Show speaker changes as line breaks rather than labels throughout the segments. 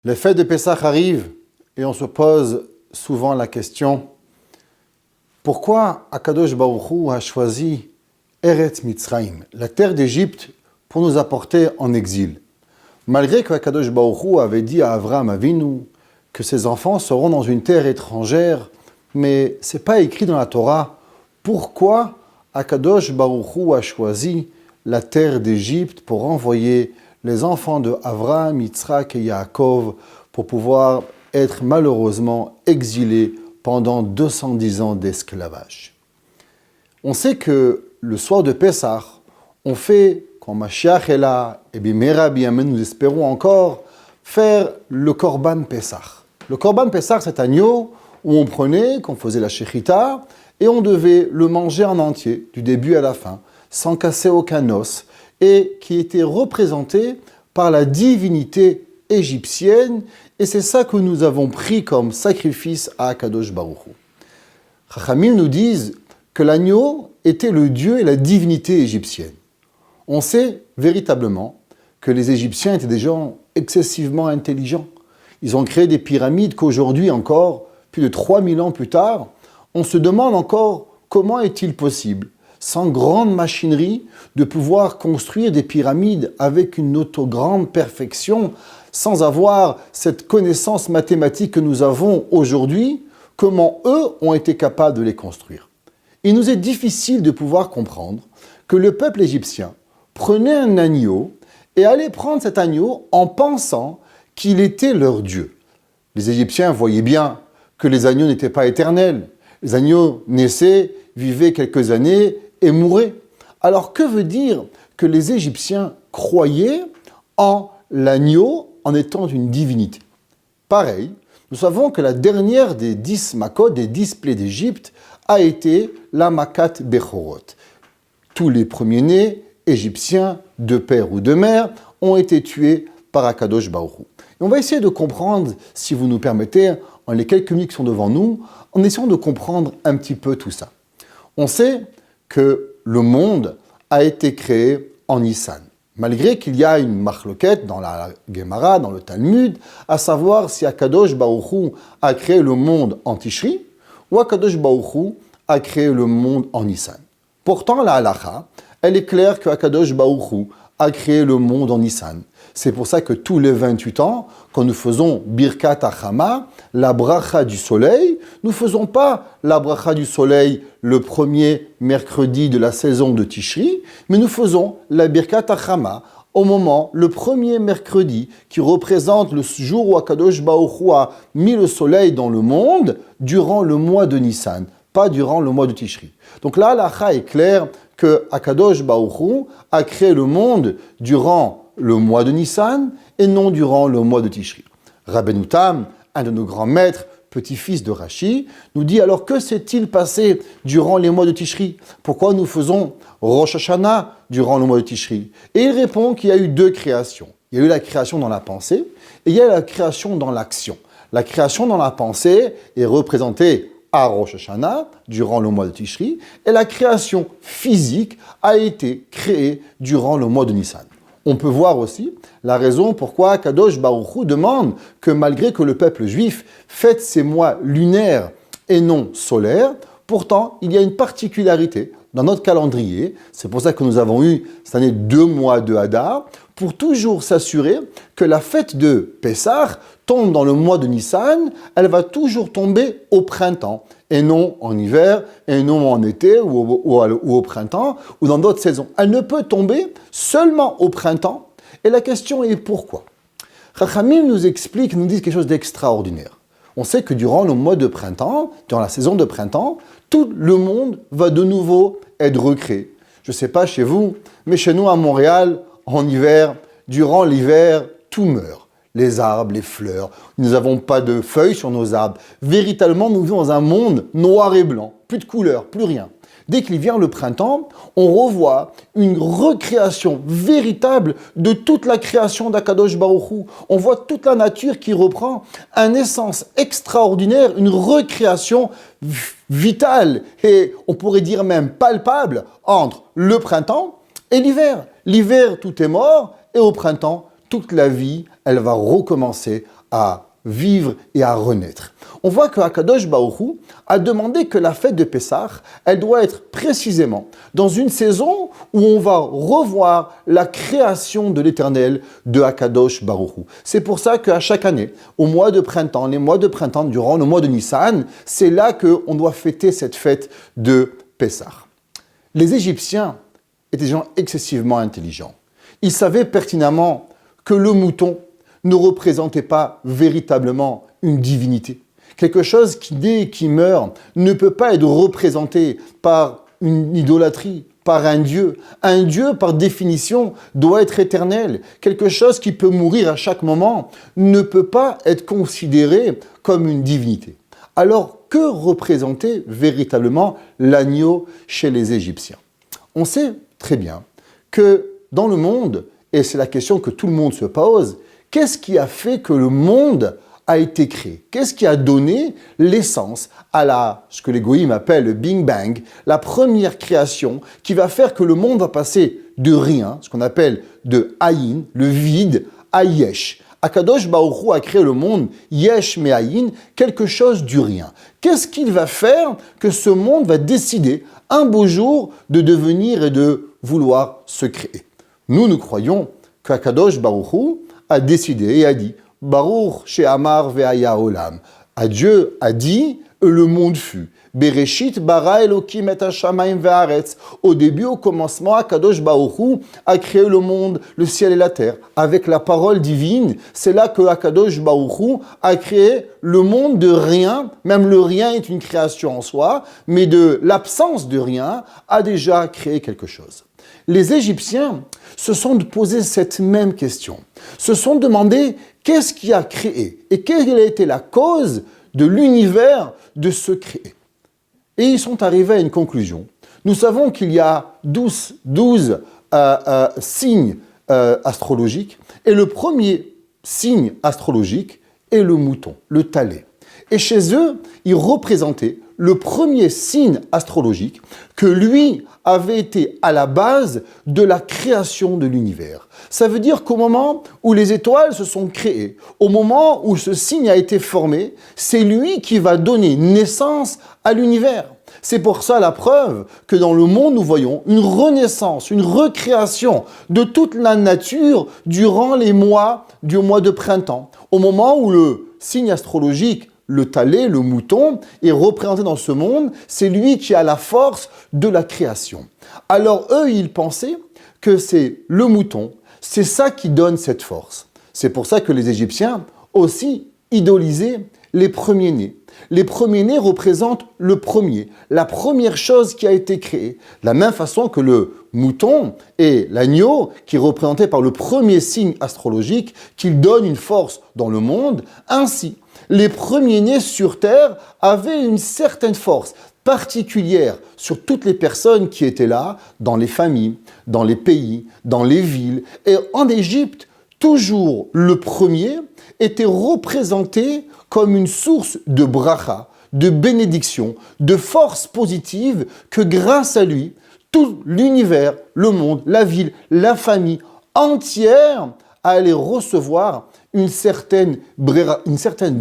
Les fêtes de Pessah arrivent et on se pose souvent la question pourquoi Akadosh Baruch Hu a choisi Eretz Mitzrayim, la terre d'Égypte, pour nous apporter en exil. Malgré que Akadosh Baruch Hu avait dit à Avraham Avinu que ses enfants seront dans une terre étrangère, mais ce n'est pas écrit dans la Torah. Pourquoi Akadosh Baruch Hu a choisi la terre d'Égypte pour envoyer les enfants de Avraham, Yitzhak et Yaakov pour pouvoir être malheureusement exilés pendant 210 ans d'esclavage. On sait que le soir de Pessah, on fait, quand Mashiach est là, et Bimera Biyamen, nous espérons encore, faire le Korban Pessah. Le Korban Pessah, c'est un agneau où on prenait, qu'on faisait la shechita, et on devait le manger en entier, du début à la fin, sans casser aucun os, et qui était représenté par la divinité égyptienne, et c'est ça que nous avons pris comme sacrifice à Akadosh Baruch Hu. Chachamim nous disent que l'agneau était le dieu et la divinité égyptienne. On sait véritablement que les Égyptiens étaient des gens excessivement intelligents. Ils ont créé des pyramides qu'aujourd'hui encore, plus de 3000 ans plus tard, on se demande encore comment est-il possible, sans grande machinerie, de pouvoir construire des pyramides avec une grande perfection, sans avoir cette connaissance mathématique que nous avons aujourd'hui, comment eux ont été capables de les construire. Il nous est difficile de pouvoir comprendre que le peuple égyptien prenait un agneau et allait prendre cet agneau en pensant qu'il était leur Dieu. Les Égyptiens voyaient bien que les agneaux n'étaient pas éternels. Les agneaux naissaient, vivaient quelques années et mouraient. Alors que veut dire que les Égyptiens croyaient en l'agneau en étant une divinité? Pareil, nous savons que la dernière des 10 makot, des 10 plaies d'Égypte, a été la makat Bechorot. Tous les premiers-nés égyptiens, de père ou de mère, ont été tués par Akadosh Baruch Hu. Et on va essayer de comprendre, si vous nous permettez, en les quelques minutes qui sont devant nous, en essayant de comprendre un petit peu tout ça. On sait que le monde a été créé en Nissan. Malgré qu'il y a une marloquette dans la Gemara, dans le Talmud, à savoir si Akadosh Baruch Hu a créé le monde en Tishri ou Akadosh Baruch Hu a créé le monde en Nissan. Pourtant, la halacha, elle est claire que Akadosh Baruch Hu a créé le monde en Nissan. C'est pour ça que tous les 28 ans, quand nous faisons Birkat Hachama, la bracha du soleil, nous ne faisons pas la bracha du soleil le premier mercredi de la saison de Tishri, mais nous faisons la Birkat Hachama au moment, le premier mercredi, qui représente le jour où Akadosh Baruch Hu a mis le soleil dans le monde durant le mois de Nissan, pas durant le mois de Tishri. Donc là, l'halakha est claire que Akadosh Baruch Hu a créé le monde durant le mois de Nissan et non durant le mois de Tishri. Rabbeinu Tam, un de nos grands maîtres, petit-fils de Rashi, nous dit alors que s'est-il passé durant les mois de Tishri? Pourquoi nous faisons Rosh Hashanah durant le mois de Tishri? Et il répond qu'il y a eu deux créations. Il y a eu la création dans la pensée et il y a la création dans l'action. La création dans la pensée est représentée à Rosh Hashanah, durant le mois de Tishri, et la création physique a été créée durant le mois de Nissan. On peut voir aussi la raison pourquoi Kadosh Baruch Hu demande que malgré que le peuple juif fête ses mois lunaires et non solaires, pourtant il y a une particularité dans notre calendrier. C'est pour ça que nous avons eu cette année 2 mois de Hadar, pour toujours s'assurer que la fête de Pessah tombe dans le mois de Nissan, elle va toujours tomber au printemps, et non en hiver, et non en été, ou au printemps, ou dans d'autres saisons. Elle ne peut tomber seulement au printemps, et la question est pourquoi? Chachamim nous explique, nous dit quelque chose d'extraordinaire. On sait que durant le mois de printemps, durant la saison de printemps, tout le monde va de nouveau être recréé. Je ne sais pas chez vous, mais chez nous à Montréal, en hiver, durant l'hiver, tout meurt. Les arbres, les fleurs, nous n'avons pas de feuilles sur nos arbres. Véritablement, nous vivons dans un monde noir et blanc, plus de couleurs, plus rien. Dès qu'il vient le printemps, on revoit une recréation véritable de toute la création d'Akadosh Baruch Hu. On voit toute la nature qui reprend un essence extraordinaire, une recréation vitale et on pourrait dire même palpable entre le printemps et l'hiver. L'hiver, tout est mort et au printemps, toute la vie, elle va recommencer à vivre et à renaître. On voit que Akadosh Baruch Hu a demandé que la fête de Pessah, elle doit être précisément dans une saison où on va revoir la création de l'Éternel de Akadosh Baruch Hu. C'est pour ça qu'à chaque année, au mois de printemps, les mois de printemps durant le mois de Nissan, c'est là qu'on doit fêter cette fête de Pessah. Les Égyptiens étaient des gens excessivement intelligents. Ils savaient pertinemment que le mouton ne représentait pas véritablement une divinité. Quelque chose qui naît et qui meurt ne peut pas être représenté par une idolâtrie, par un Dieu. Un Dieu, par définition, doit être éternel. Quelque chose qui peut mourir à chaque moment ne peut pas être considéré comme une divinité. Alors, que représentait véritablement l'agneau chez les Égyptiens? On sait très bien que dans le monde, et c'est la question que tout le monde se pose, qu'est-ce qui a fait que le monde a été créé? Qu'est-ce qui a donné l'essence à ce que les goïms appellent le Big Bang, la première création qui va faire que le monde va passer de rien, ce qu'on appelle de Aïn, le vide, à Yesh. Akadosh Baruch Hu a créé le monde, Yesh me Aïn, quelque chose du rien. Qu'est-ce qu'il va faire que ce monde va décider un beau jour de devenir et de vouloir se créer? Nous croyons qu'Akadosh Baruch Hu a décidé et a dit Baruch she'amar ve'aya olam. Dieu a dit le monde fut. Bereshit bara Elokim et hashamayim ve'aretz. Au début, au commencement, Akadosh Baruch Hu a créé le monde, le ciel et la terre. Avec la parole divine, c'est là que Akadosh Baruch Hu a créé le monde de rien. Même le rien est une création en soi, mais de l'absence de rien a déjà créé quelque chose. Les Égyptiens se sont posé cette même question, se sont demandé qu'est-ce qui a créé et quelle a été la cause de l'univers de se créer. Et ils sont arrivés à une conclusion. Nous savons qu'il y a 12 signes astrologiques et le premier signe astrologique est le mouton, le talet. Et chez eux, ils représentaient le premier signe astrologique que lui avait été à la base de la création de l'univers. Ça veut dire qu'au moment où les étoiles se sont créées, au moment où ce signe a été formé, c'est lui qui va donner naissance à l'univers. C'est pour ça la preuve que dans le monde, nous voyons une renaissance, une recréation de toute la nature durant les mois du mois de printemps. Au moment où le signe astrologique, le talet, le mouton, est représenté dans ce monde, c'est lui qui a la force de la création. Alors eux, ils pensaient que c'est le mouton, c'est ça qui donne cette force. C'est pour ça que les Égyptiens aussi idolisaient les premiers-nés. Les premiers-nés représentent le premier, la première chose qui a été créée. De la même façon que le mouton et l'agneau, qui est représenté par le premier signe astrologique, qui donne une force dans le monde, ainsi les premiers-nés sur Terre avaient une certaine force particulière sur toutes les personnes qui étaient là, dans les familles, dans les pays, dans les villes. Et en Égypte, toujours le premier était représenté comme une source de bracha, de bénédiction, de force positive que grâce à lui, tout l'univers, le monde, la ville, la famille entière allait recevoir une certaine bracha, une certaine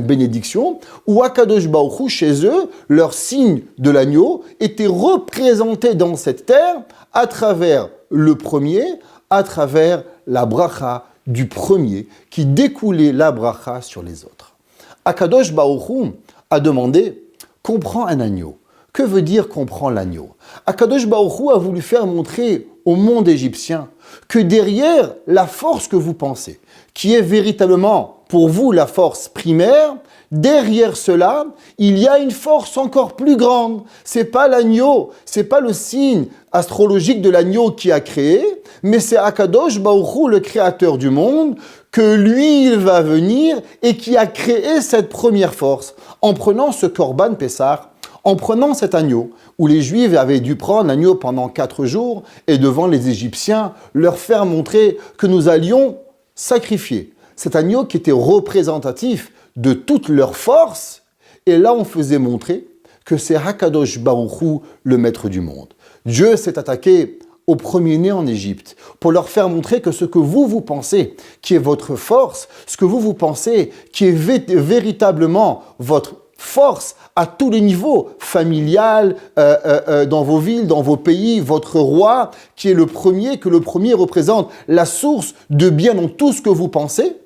bénédiction, où Akadosh Baruch Hu, chez eux, leur signe de l'agneau était représenté dans cette terre à travers le premier, à travers la bracha du premier, qui découlait la bracha sur les autres. Akadosh Baruch Hu a demandé « Comprends un agneau ». Que veut dire « comprends l'agneau » Akadosh Baruch Hu a voulu faire montrer au monde égyptien que derrière la force que vous pensez, qui est véritablement pour vous la force primaire, derrière cela, il y a une force encore plus grande. C'est pas l'agneau, c'est pas le signe astrologique de l'agneau qui a créé, mais c'est Akadosh Baruch Hu, le créateur du monde, que lui, il va venir et qui a créé cette première force. En prenant ce Korban Pessah, en prenant cet agneau, où les Juifs avaient dû prendre l'agneau pendant 4 jours et devant les Égyptiens, leur faire montrer que nous allions sacrifier cet agneau qui était représentatif de toute leur force. Et là, on faisait montrer que c'est Hakadosh Baruch Hu, le maître du monde. Dieu s'est attaqué aux premiers-nés en Égypte, pour leur faire montrer que ce que vous pensez qui est votre force, ce que vous pensez qui est véritablement votre force à tous les niveaux, familial, dans vos villes, dans vos pays, votre roi, qui est le premier, que le premier représente la source de bien dans tout ce que vous pensez,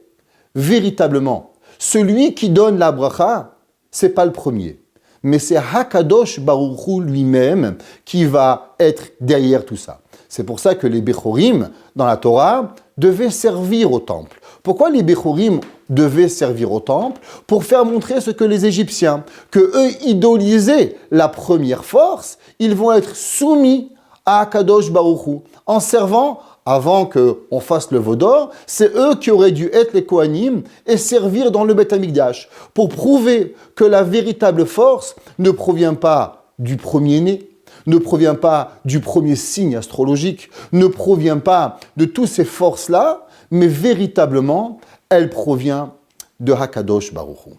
véritablement, celui qui donne la bracha, c'est pas le premier. Mais c'est Hakadosh Baruch Hu lui-même qui va être derrière tout ça. C'est pour ça que les Bechorim, dans la Torah, devaient servir au temple. Pourquoi les Bechorim devaient servir au temple? Pour faire montrer ce que les Égyptiens, que eux idolisaient la première force, ils vont être soumis à Hakadosh Baruch Hu. En servant, avant qu'on fasse le veau d'or, c'est eux qui auraient dû être les Kohanim et servir dans le Beth Amikdash pour prouver que la véritable force ne provient pas du premier-né, ne provient pas du premier signe astrologique, ne provient pas de toutes ces forces-là, mais véritablement, elle provient de Hakadosh Baruch Hu.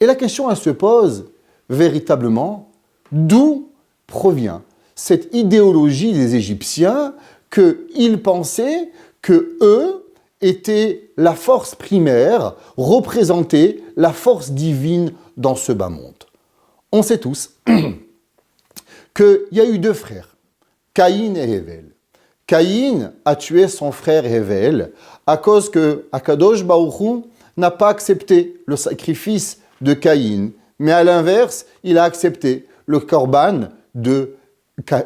Et la question, elle se pose véritablement, d'où provient cette idéologie des Égyptiens qu'ils pensaient que eux étaient la force primaire, représentaient la force divine dans ce bas monde. On sait tous qu'il y a eu deux frères, Caïn et Hével. Caïn a tué son frère Hével à cause que Akadosh Baruch Hu n'a pas accepté le sacrifice de Caïn, mais à l'inverse, il a accepté le korban de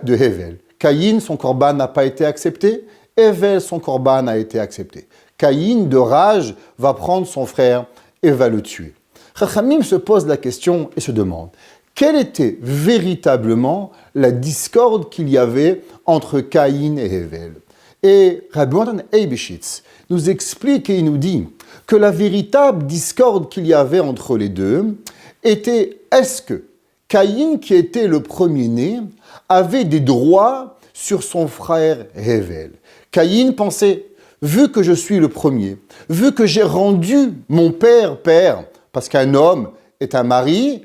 Hével. Caïn, son korban n'a pas été accepté, Hével, son korban a été accepté. Caïn, de rage, va prendre son frère et va le tuer. Chachamim se pose la question et se demande, quelle était véritablement la discorde qu'il y avait entre Caïn et Hével? Et Rabbi Natan Eibeshitz nous explique et il nous dit que la véritable discorde qu'il y avait entre les deux était, est-ce que Caïn, qui était le premier-né, avait des droits sur son frère Hével? Caïn pensait, vu que je suis le premier, vu que j'ai rendu mon père, parce qu'un homme est un mari,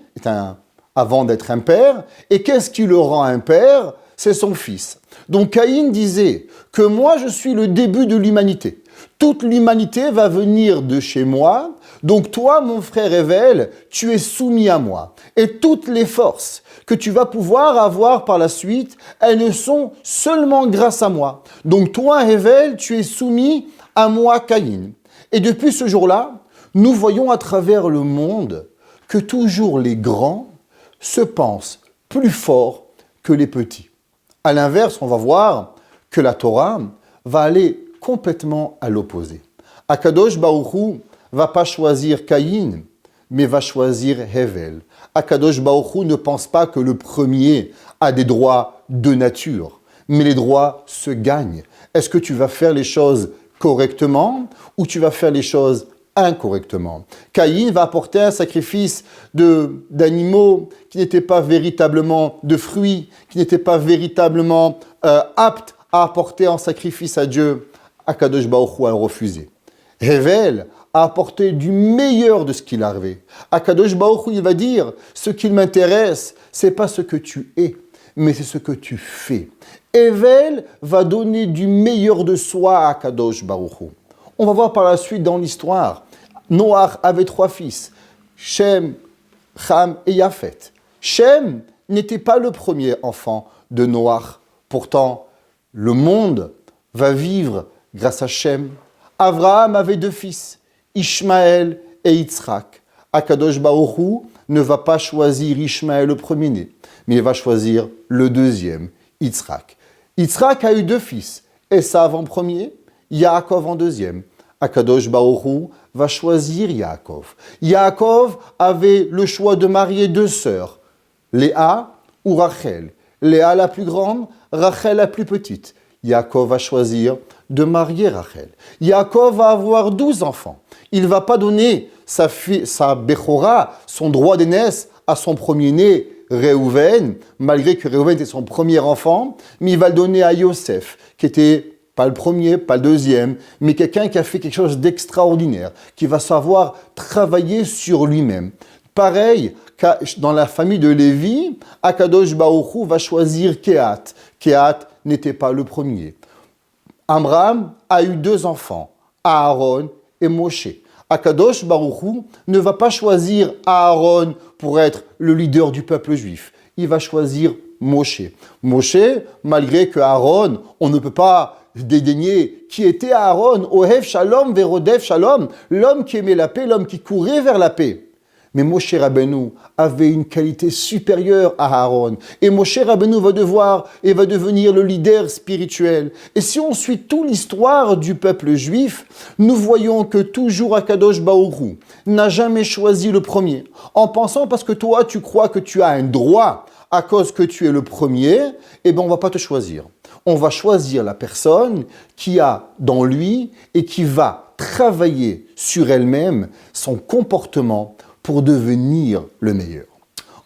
avant d'être un père, et qu'est-ce qui le rend un père? C'est son fils. Donc Caïn disait que moi je suis le début de l'humanité. Toute l'humanité va venir de chez moi, donc toi mon frère Hével, tu es soumis à moi. Et toutes les forces que tu vas pouvoir avoir par la suite, elles ne sont seulement grâce à moi. Donc toi Hével, tu es soumis à moi Caïn. Et depuis ce jour-là, nous voyons à travers le monde que toujours les grands se pensent plus forts que les petits. À l'inverse, on va voir que la Torah va aller complètement à l'opposé. Akadosh Baruch Hu va pas choisir Caïn, mais va choisir Hével. Akadosh Baruch Hu ne pense pas que le premier a des droits de nature, mais les droits se gagnent. Est-ce que tu vas faire les choses correctement ou tu vas faire les choses incorrectement? Caïn va apporter un sacrifice d'animaux qui n'étaient pas véritablement de fruits, qui n'étaient pas véritablement aptes à apporter en sacrifice à Dieu. Akadosh Baruch Hu a refusé. Hével a apporté du meilleur de ce qu'il avait. Akadosh Baruch Hu, il va dire, ce qui m'intéresse, c'est pas ce que tu es, mais c'est ce que tu fais. Hével va donner du meilleur de soi à Akadosh Baruch Hu. On va voir par la suite dans l'histoire. Noach avait 3 fils, Shem, Ham et Yafet. Shem n'était pas le premier enfant de Noach. Pourtant, le monde va vivre grâce à Shem. Abraham avait 2 fils, Ishmaël et Yitzhak. Akadosh Baruch Hu ne va pas choisir Ishmaël le premier-né, mais il va choisir le deuxième, Yitzhak. Yitzhak a eu 2 fils, Esav en premier, Yaakov en deuxième. Akadosh Baruch Hu va choisir Yaakov. Yaakov avait le choix de marier 2 sœurs, Léa ou Rachel. Léa la plus grande, Rachel la plus petite. Yaakov va choisir de marier Rachel. Yaakov va avoir 12 enfants. Il ne va pas donner sa Bechora, son droit d'aînesse, à son premier-né, Réhouven, malgré que Réhouven était son premier enfant, mais il va le donner à Yosef, qui était pas le premier, pas le deuxième, mais quelqu'un qui a fait quelque chose d'extraordinaire, qui va savoir travailler sur lui-même. Pareil, dans la famille de Lévi, Akadosh Baruch Hu va choisir Kehat. Kehat n'était pas le premier. Amram a eu 2 enfants, Aaron et Moshe. Akadosh Baruch Hu ne va pas choisir Aaron pour être le leader du peuple juif. Il va choisir Moshe. Moshe, malgré que Aaron, on ne peut pas dédaigner qui était Aaron, Ohev Shalom, Verodev Shalom, l'homme qui aimait la paix, l'homme qui courait vers la paix. Mais Moshe Rabbeinu avait une qualité supérieure à Aaron. Et Moshe Rabbeinu va devenir le leader spirituel. Et si on suit toute l'histoire du peuple juif, nous voyons que toujours Akadosh Baruch Hu n'a jamais choisi le premier. En pensant parce que toi, tu crois que tu as un droit à cause que tu es le premier, eh bien, on ne va pas te choisir. On va choisir la personne qui a dans lui et qui va travailler sur elle-même son comportement pour devenir le meilleur.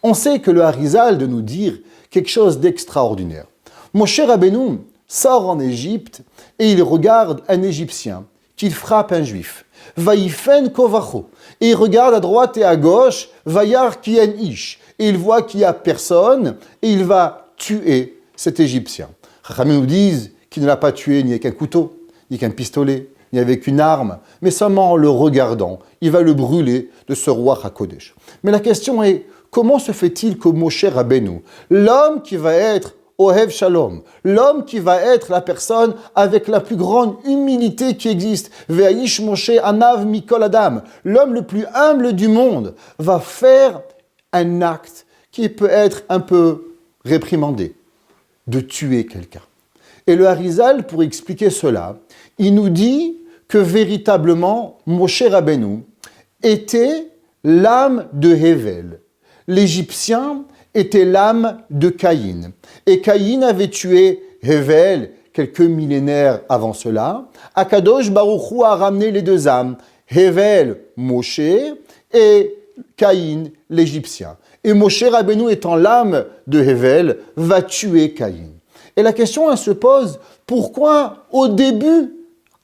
On sait que le Harizal de nous dire quelque chose d'extraordinaire. Moshe Rabbeinu sort en Égypte et il regarde un Égyptien qui frappe un Juif. Vaïfen kovacho. Et il regarde à droite et à gauche, Vayar kien ish. Et il voit qu'il n'y a personne et il va tuer cet Égyptien. Chachamim nous disent qu'il ne l'a pas tué ni avec un couteau, ni avec un pistolet, ni avec une arme, mais seulement en le regardant. Il va le brûler de ce roi HaKodesh. Mais la question est, comment se fait-il que Moshe Rabbeinu, l'homme qui va être Ohev Shalom, l'homme qui va être la personne avec la plus grande humilité qui existe, Ve'aish Moshe Anav Mikol Adam, l'homme le plus humble du monde, va faire un acte qui peut être un peu réprimandé, de tuer quelqu'un. Et le Harizal, pour expliquer cela, il nous dit que véritablement, Moshe Rabbeinu était l'âme de Hevel. L'Égyptien était l'âme de Caïn. Et Caïn avait tué Hevel quelques millénaires avant cela. Akadosh Baruch Hu a ramené les 2 âmes, Hevel, Moshe, et Caïn, l'Égyptien. Et Moshe Rabbeinu, étant l'âme de Hevel, va tuer Caïn. Et la question, elle se pose, pourquoi au début,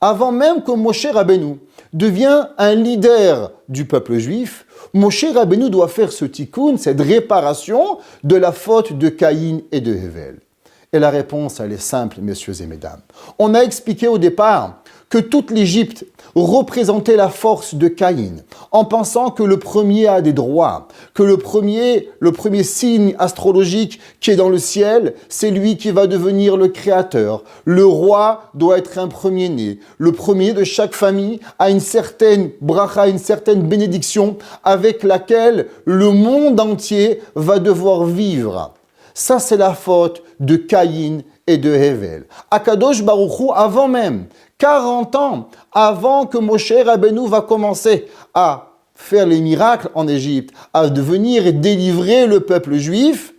avant même que Moshe Rabbeinu devient un leader du peuple juif, Moshe Rabbeinu doit faire ce tikkun, cette réparation de la faute de Caïn et de Hevel. Et la réponse, elle est simple, messieurs et mesdames. On a expliqué au départ que toute l'Égypte représentait la force de Caïn, en pensant que le premier a des droits, que le premier signe astrologique qui est dans le ciel, c'est lui qui va devenir le créateur. Le roi doit être un premier-né. Le premier de chaque famille a une certaine bracha, une certaine bénédiction avec laquelle le monde entier va devoir vivre. Ça, c'est la faute de Caïn et de Hevel. Akadosh Baruch Hu, avant même, 40 ans avant que Moshe Rabbeinu va commencer à faire les miracles en Égypte, à devenir et délivrer le peuple juif,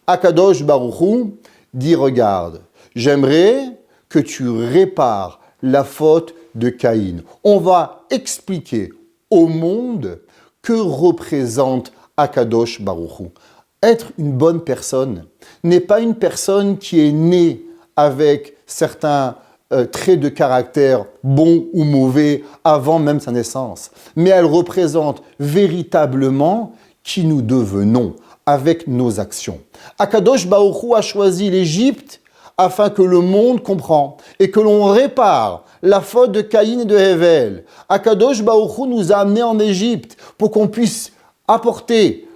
Akadosh Baruch Hu dit, regarde, j'aimerais que tu répares la faute de Caïn. On va expliquer au monde que représente Akadosh Baruch Hu. Être une bonne personne n'est pas une personne qui est née avec certains traits de caractère bons ou mauvais avant même sa naissance, mais elle représente véritablement qui nous devenons avec nos actions. Akadosh Baruch Hu a choisi l'Égypte afin que le monde comprenne et que l'on répare la faute de Caïn et de Hevel. Akadosh Baruch Hu nous a amenés en Égypte pour qu'on puisse apporter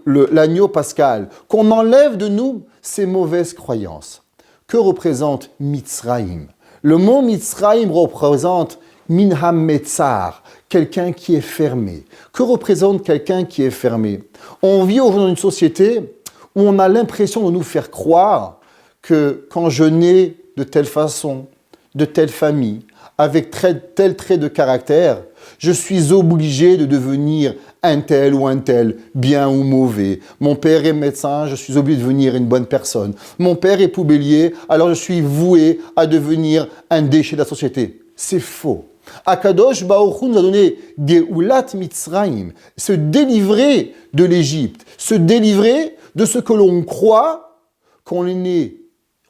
l'agneau pascal, qu'on enlève de nous ces mauvaises croyances. Que représente Mitzraïm? Le mot Mitzraïm représente Minham Metzar, quelqu'un qui est fermé. Que représente quelqu'un qui est fermé? On vit aujourd'hui dans une société où on a l'impression de nous faire croire que quand je nais de telle façon, de telle famille, avec tel trait de caractère, je suis obligé de devenir un tel ou un tel, bien ou mauvais. Mon père est médecin, je suis obligé de devenir une bonne personne. Mon père est poubellier, alors je suis voué à devenir un déchet de la société. C'est faux. Akadosh Baruch Hu nous a donné Geulat Mitzrayim, se délivrer de l'Égypte, se délivrer de ce que l'on croit qu'on est né.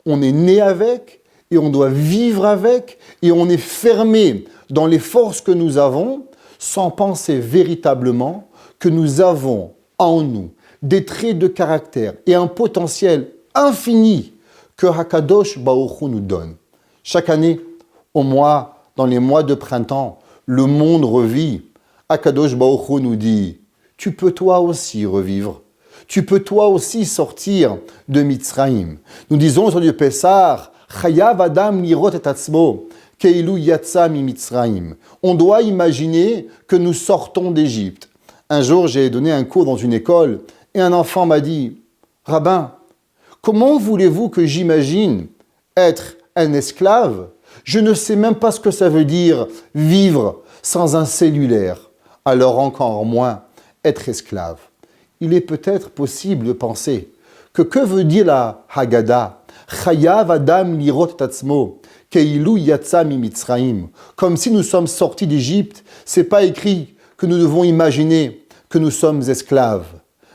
On est né avec et on doit vivre avec et on est fermé dans les forces que nous avons sans penser véritablement que nous avons en nous des traits de caractère et un potentiel infini que Hakadosh Baruch Hu nous donne. Chaque année, dans les mois de printemps, le monde revit. Hakadosh Baruch Hu nous dit, tu peux toi aussi revivre. Tu peux toi aussi sortir de Mitzrayim. Nous disons sur du Pessah, Chayav Adam lirot et atzmo, keilu yatsa mi Mitzrayim. On doit imaginer que nous sortons d'Égypte. Un jour, j'ai donné un cours dans une école et un enfant m'a dit, Rabbin, comment voulez-vous que j'imagine être un esclave? Je ne sais même pas ce que ça veut dire vivre sans un cellulaire, alors encore moins être esclave. Il est peut-être possible de penser que veut dire la Haggadah? Chayav Adam lirot tatzmo, keilu yatsa mi Mitzrayim. Comme si nous sommes sortis d'Égypte, c'est pas écrit que nous devons imaginer que nous sommes esclaves.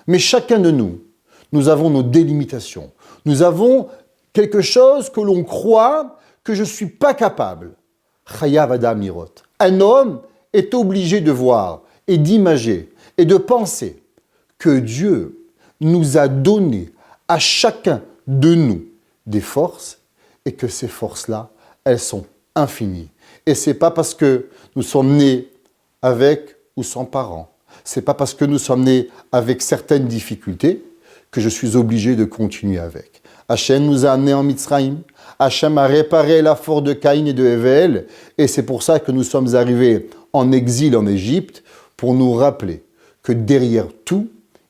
Mais chacun de nous, nous avons nos délimitations. Nous avons quelque chose que l'on croit que je ne suis pas capable. Chayav Adam lirot. Un homme est obligé de voir et d'imager et de penser que Dieu nous a donné à chacun de nous des forces et que ces forces-là, elles sont infinies. Et ce n'est pas parce que nous sommes nés avec ou sans parents, ce n'est pas parce que nous sommes nés avec certaines difficultés que je suis obligé de continuer avec. Hachem nous a amenés en Mitzrayim, Hachem a réparé la faute de Caïn et de Hevel, et c'est pour ça que nous sommes arrivés en exil en Égypte, pour nous rappeler que derrière tout,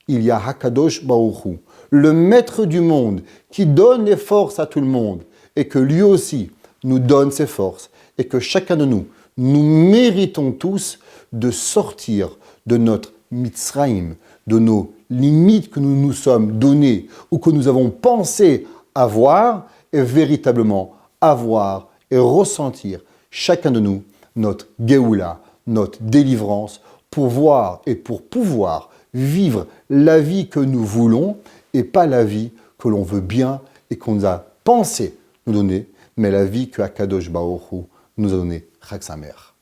il y a Hakadosh Baruch Hu, le maître du monde, qui donne les forces à tout le monde, et que lui aussi nous donne ses forces, et que chacun de nous, nous méritons tous de sortir de notre Mitzrayim, de nos limites que nous nous sommes données, ou que nous avons pensé avoir, et véritablement avoir et ressentir, chacun de nous, notre Géoula, notre délivrance, pour voir et pour pouvoir vivre la vie que nous voulons et pas la vie que l'on veut bien et qu'on nous a pensé nous donner, mais la vie que Hakadosh Baruch Hu nous a donnée, Chag Sameach.